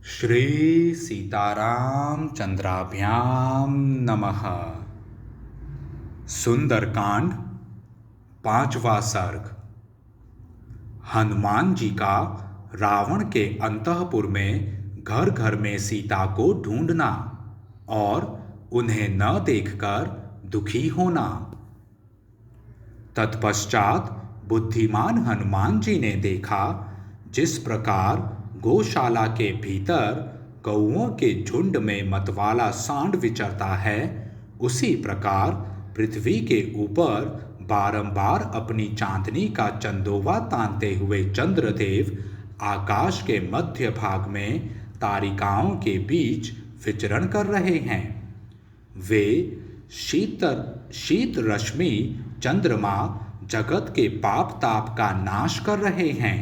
श्री सीताराम चंद्राभ्याम नमः। सुंदरकांड पांचवा सर्ग। हनुमान जी का रावण के अंतःपुर में घर घर में सीता को ढूंढना और उन्हें न देखकर दुखी होना। तत्पश्चात बुद्धिमान हनुमान जी ने देखा जिस प्रकार गौशाला के भीतर गौओं के झुंड में मतवाला सांड विचरता है, उसी प्रकार पृथ्वी के ऊपर बारंबार अपनी चांदनी का चंदोवा तानते हुए चंद्रदेव आकाश के मध्य भाग में तारिकाओं के बीच विचरण कर रहे हैं। वे शीत रश्मि चंद्रमा जगत के पाप ताप का नाश कर रहे हैं,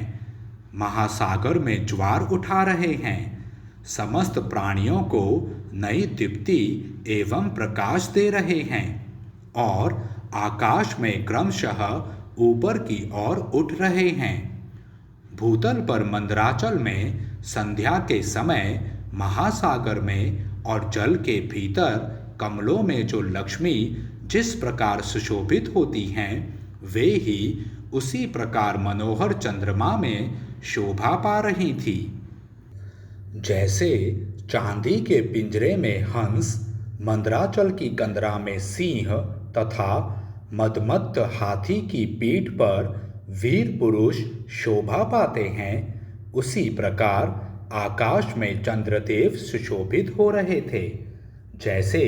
महासागर में ज्वार उठा रहे हैं, समस्त प्राणियों को नई दीप्ति एवं प्रकाश दे रहे हैं और आकाश में क्रमशः ऊपर की ओर उठ रहे हैं। भूतल पर मंदराचल में संध्या के समय, महासागर में और जल के भीतर कमलों में जो लक्ष्मी जिस प्रकार सुशोभित होती हैं, वे ही उसी प्रकार मनोहर चंद्रमा में शोभा पा रही थी। जैसे चांदी के पिंजरे में हंस, मंदराचल की कंदरा में सिंह तथा मदमत्त हाथी की पीठ पर वीर पुरुष शोभा पाते हैं, उसी प्रकार आकाश में चंद्रदेव सुशोभित हो रहे थे। जैसे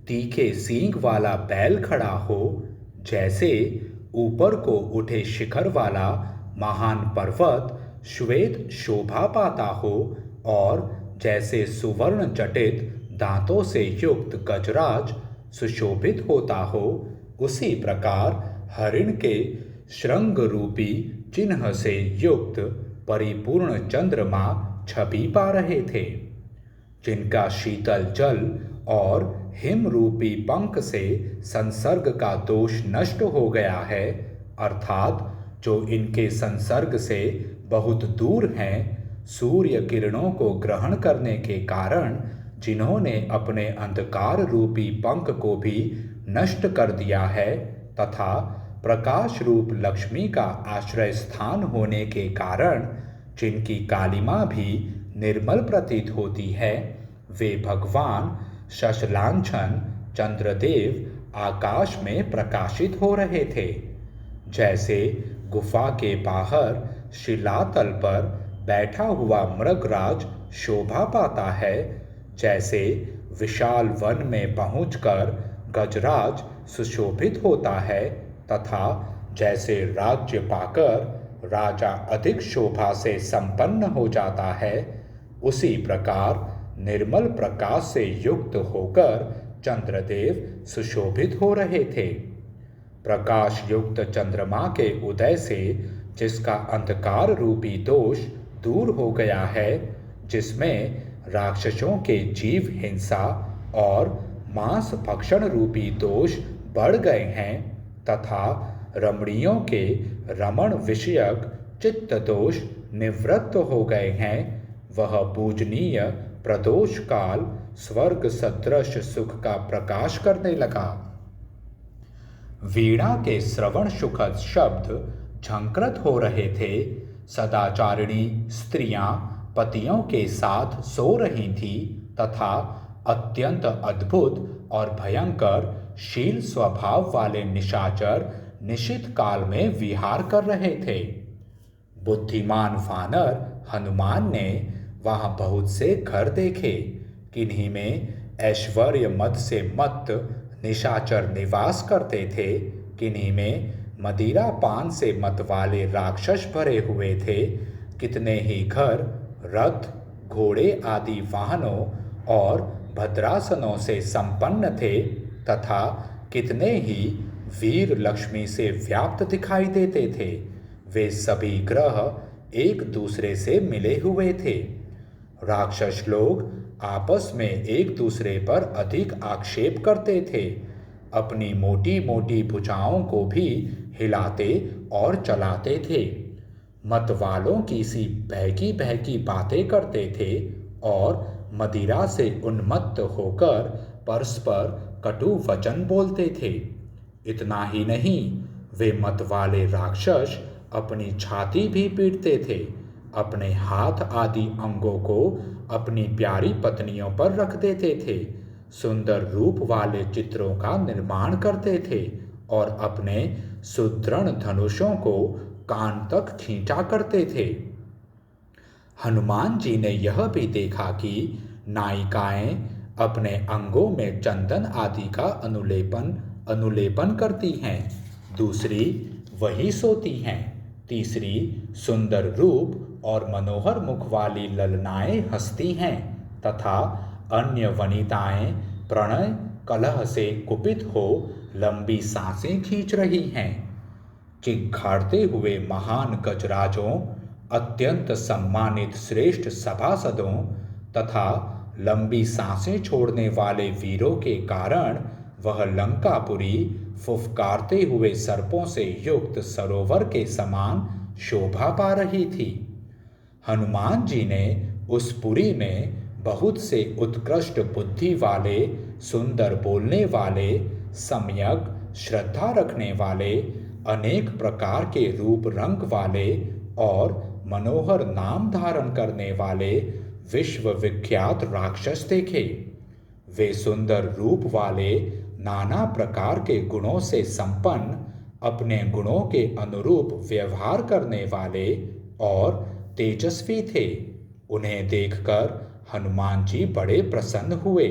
तीखे सींग वाला बैल खड़ा हो, जैसे ऊपर को उठे शिखर वाला महान पर्वत श्वेत शोभा पाता हो और जैसे सुवर्ण जटित दांतों से युक्त गजराज सुशोभित होता हो, उसी प्रकार हरिण के श्रृंग रूपी चिन्ह से युक्त परिपूर्ण चंद्रमा छवि पा रहे थे, जिनका शीतल जल और हिम रूपी पंख से संसर्ग का दोष नष्ट हो गया है, अर्थात जो इनके संसर्ग से बहुत दूर हैं, सूर्य किरणों को ग्रहण करने के कारण जिन्होंने अपने अंधकार रूपी पंख को भी नष्ट कर दिया है तथा प्रकाश रूप लक्ष्मी का आश्रय स्थान होने के कारण जिनकी कालिमा भी निर्मल प्रतीत होती है, वे भगवान शशलांछन चंद्रदेव आकाश में प्रकाशित हो रहे थे। जैसे गुफा के बाहर शिलातल पर बैठा हुआ मृगराज शोभा पाता है, जैसे विशाल वन में पहुंचकर गजराज सुशोभित होता है तथा जैसे राज्य पाकर राजा अधिक शोभा से संपन्न हो जाता है, उसी प्रकार निर्मल प्रकाश से युक्त होकर चंद्रदेव सुशोभित हो रहे थे। प्रकाश युक्त चंद्रमा के उदय से जिसका अंधकार रूपी दोष दूर हो गया है, जिसमें राक्षसों के जीव हिंसा और मांस भक्षण रूपी दोष बढ़ गए हैं तथा रमणियों के रमण विषयक चित्त दोष निवृत्त हो गए हैं, वह पूजनीय प्रदोष काल स्वर्ग सदृश सुख का प्रकाश करने लगा। वीणा के श्रवण सुखद शब्द झंकृत हो रहे थे। सदाचारिणी स्त्रियां पतियों के साथ सो रही थी तथा अत्यंत अद्भुत और भयंकर शील स्वभाव वाले निशाचर निशित काल में विहार कर रहे थे। बुद्धिमान वानर हनुमान ने वहां बहुत से घर देखे, किन्हीं में ऐश्वर्य मद से मत्त निशाचर निवास करते थे, किन्हीं में मदिरा पान से मत वाले राक्षस भरे हुए थे, कितने ही घर रथ घोड़े आदि वाहनों और भद्रासनों से संपन्न थे तथा कितने ही वीर लक्ष्मी से व्याप्त दिखाई देते थे। वे सभी ग्रह एक दूसरे से मिले हुए थे। राक्षस लोग आपस में एक दूसरे पर अधिक आक्षेप करते थे, अपनी मोटी मोटी भुजाओं को भी हिलाते और चलाते थे, मत वालों की सी बहकी बहकी बातें करते थे और मदिरा से उन्मत्त होकर परस्पर कटु वचन बोलते थे। इतना ही नहीं, वे मत वाले राक्षस अपनी छाती भी पीटते थे, अपने हाथ आदि अंगों को अपनी प्यारी पत्नियों पर रख देते थे, सुंदर रूप वाले चित्रों का निर्माण करते थे और अपने सुदृढ़ धनुषों को कान तक खींचा करते थे। हनुमान जी ने यह भी देखा कि नायिकाएं अपने अंगों में चंदन आदि का अनुलेपन करती हैं, दूसरी वही सोती हैं, तीसरी सुंदर रूप और मनोहर मुख वाली ललनाएं हंसती हैं तथा अन्य वनिताएं प्रणय कलह से कुपित हो लंबी सांसें खींच रही हैं। चिघाड़ते हुए महान गजराजों, अत्यंत सम्मानित श्रेष्ठ सभासदों तथा लंबी सांसें छोड़ने वाले वीरों के कारण वह लंकापुरी फुफकारते हुए सर्पों से युक्त सरोवर के समान शोभा पा रही थी। हनुमान जी ने उस पुरी में बहुत से उत्कृष्ट बुद्धि वाले, सुंदर बोलने वाले, सम्यक श्रद्धा रखने वाले, अनेक प्रकार के रूप रंग वाले और मनोहर नाम धारण करने वाले विश्व विख्यात राक्षस देखे। वे सुंदर रूप वाले, नाना प्रकार के गुणों से संपन्न, अपने गुणों के अनुरूप व्यवहार करने वाले और तेजस्वी थे। उन्हें देखकर हनुमान जी बड़े प्रसन्न हुए।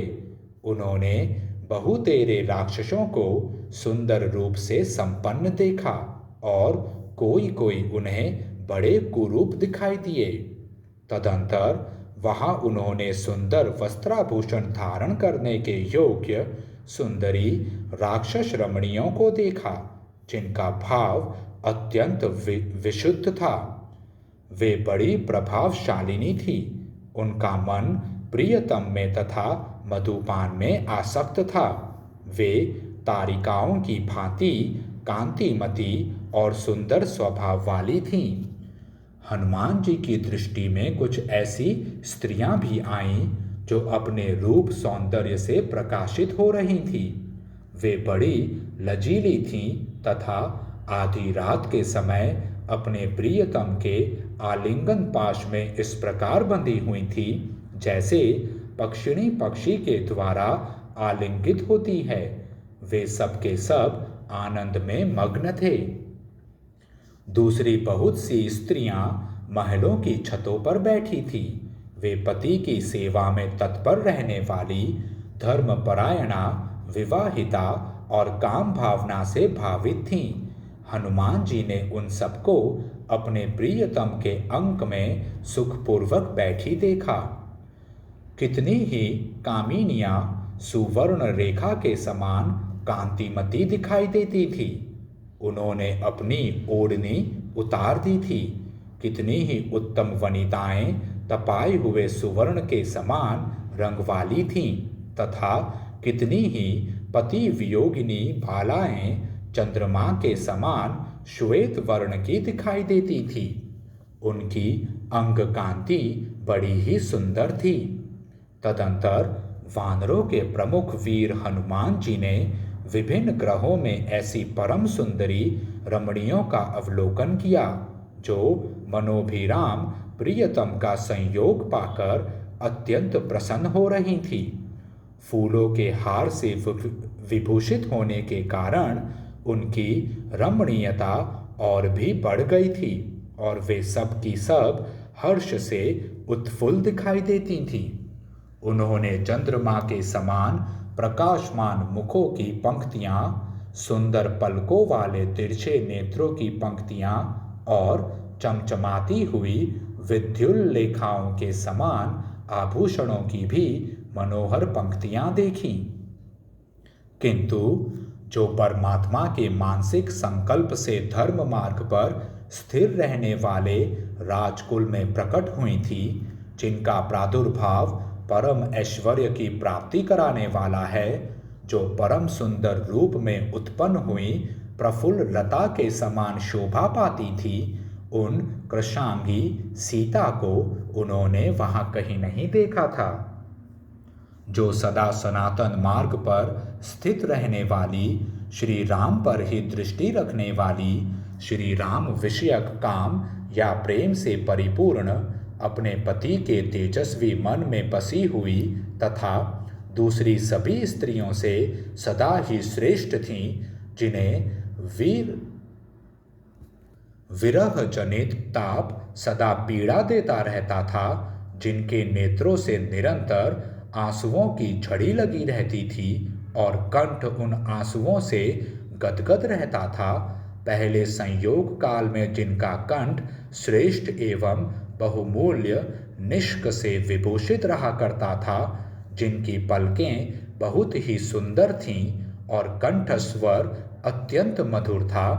उन्होंने बहुतेरे राक्षसों को सुंदर रूप से संपन्न देखा और कोई कोई उन्हें बड़े कुरूप दिखाई दिए। तदंतर वहां उन्होंने सुंदर वस्त्राभूषण धारण करने के योग्य सुंदरी राक्षस रमणियों को देखा, जिनका भाव अत्यंत विशुद्ध था। वे बड़ी प्रभावशालिनी थी। उनका मन प्रियतम में तथा मधुपान में आसक्त था। वे तारिकाओं की भांति कांतिमती और सुंदर स्वभाव वाली थीं। हनुमान जी की दृष्टि में कुछ ऐसी स्त्रियां भी आईं जो अपने रूप सौंदर्य से प्रकाशित हो रही थीं। वे बड़ी लजीली थीं तथा आधी रात के समय अपने प्रियतम के आलिंगन पाश में इस प्रकार बंधी हुई थी जैसे पक्षिणी पक्षी के द्वारा आलिंगित होती है। वे सब के सब आनंद में मग्न थे। दूसरी बहुत सी स्त्रियां महलों की छतों पर बैठी थी। वे पति की सेवा में तत्पर रहने वाली, धर्मपरायणा, विवाहिता और काम भावना से भावित थीं। हनुमान जी ने उन सबको अपने प्रियतम के अंक में सुखपूर्वक बैठी देखा। कितनी ही कामिनियां सुवर्ण रेखा के समान कांतिमती दिखाई देती थी। उन्होंने अपनी ओढ़नी उतार दी थी। कितनी ही उत्तम वनिताएं तपाए हुए सुवर्ण के समान रंग वाली थीं तथा कितनी ही पति वियोगिनी बालाएं चंद्रमा के समान श्वेत वर्ण की दिखाई देती थी। उनकी अंग कांति बड़ी ही सुंदर थी। तदंतर वानरों के प्रमुख वीर हनुमान जी ने विभिन्न ग्रहों में ऐसी परम सुंदरी रमणियों का अवलोकन किया जो मनोभिराम प्रियतम का संयोग पाकर अत्यंत प्रसन्न हो रही थी। फूलों के हार से विभूषित होने के कारण उनकी रमणीयता और भी बढ़ गई थी और वे सब की सब हर्ष से उत्फुल्ल दिखाई देती थीं। उन्होंने चंद्रमा के समान प्रकाशमान मुखों की पंक्तियां, सुंदर पलकों वाले तिरछे नेत्रों की पंक्तियां और चमचमाती हुई विद्युल्लेखाओं के समान आभूषणों की भी मनोहर पंक्तियां देखी। किंतु जो परमात्मा के मानसिक संकल्प से धर्म मार्ग पर स्थिर रहने वाले राजकुल में प्रकट हुई थी, जिनका प्रादुर्भाव परम ऐश्वर्य की प्राप्ति कराने वाला है, जो परम सुंदर रूप में उत्पन्न हुई प्रफुल्ल लता के समान शोभा पाती थी, उन कृशांगी सीता को उन्होंने वहां कहीं नहीं देखा था। जो सदा सनातन मार्ग पर स्थित रहने वाली, श्री राम पर ही दृष्टि रखने वाली, श्री राम विषयक काम या प्रेम से परिपूर्ण, अपने पति के तेजस्वी मन में बसी हुई तथा दूसरी सभी स्त्रियों से सदा ही श्रेष्ठ थीं, जिन्हें विरह जनित ताप सदा पीड़ा देता रहता था, जिनके नेत्रों से निरंतर आंसुओं की झड़ी लगी रहती थी और कंठ उन आंसुओं से गदगद रहता था, पहले संयोग काल में जिनका कंठ श्रेष्ठ एवं बहुमूल्य निष्क से विभूषित रहा करता था, जिनकी पलकें बहुत ही सुंदर थीं और कंठ स्वर अत्यंत मधुर था,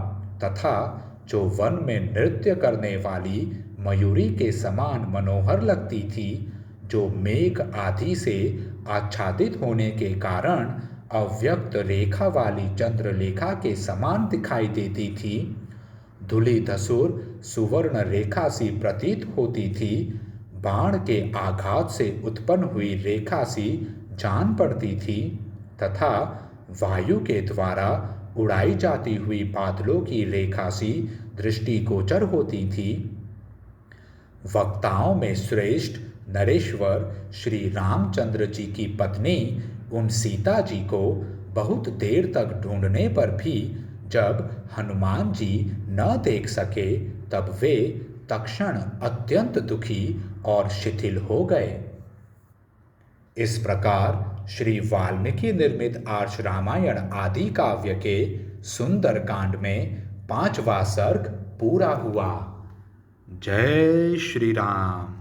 तथा जो वन में नृत्य करने वाली मयूरी के समान मनोहर लगती थी, जो मेघ आदि से आच्छादित होने के कारण अव्यक्त रेखा वाली चंद्रलेखा के समान दिखाई देती थी, धुली धसुर सुवर्ण रेखा सी प्रतीत होती थी, बाण के आघात से उत्पन्न हुई रेखा सी जान पड़ती थी, तथा वायु के द्वारा उड़ाई जाती हुई बादलों की रेखा सी दृष्टिगोचर होती थी। वक्ताओं में श्रेष्ठ नरेश्वर श्री रामचंद्र जी की पत्नी उन सीता जी को बहुत देर तक ढूंढने पर भी जब हनुमान जी न देख सके, तब वे तत्क्षण अत्यंत दुखी और शिथिल हो गए। इस प्रकार श्री वाल्मीकि निर्मित आर्ष रामायण आदि काव्य के सुंदर कांड में 5वां सर्ग पूरा हुआ। जय श्री राम।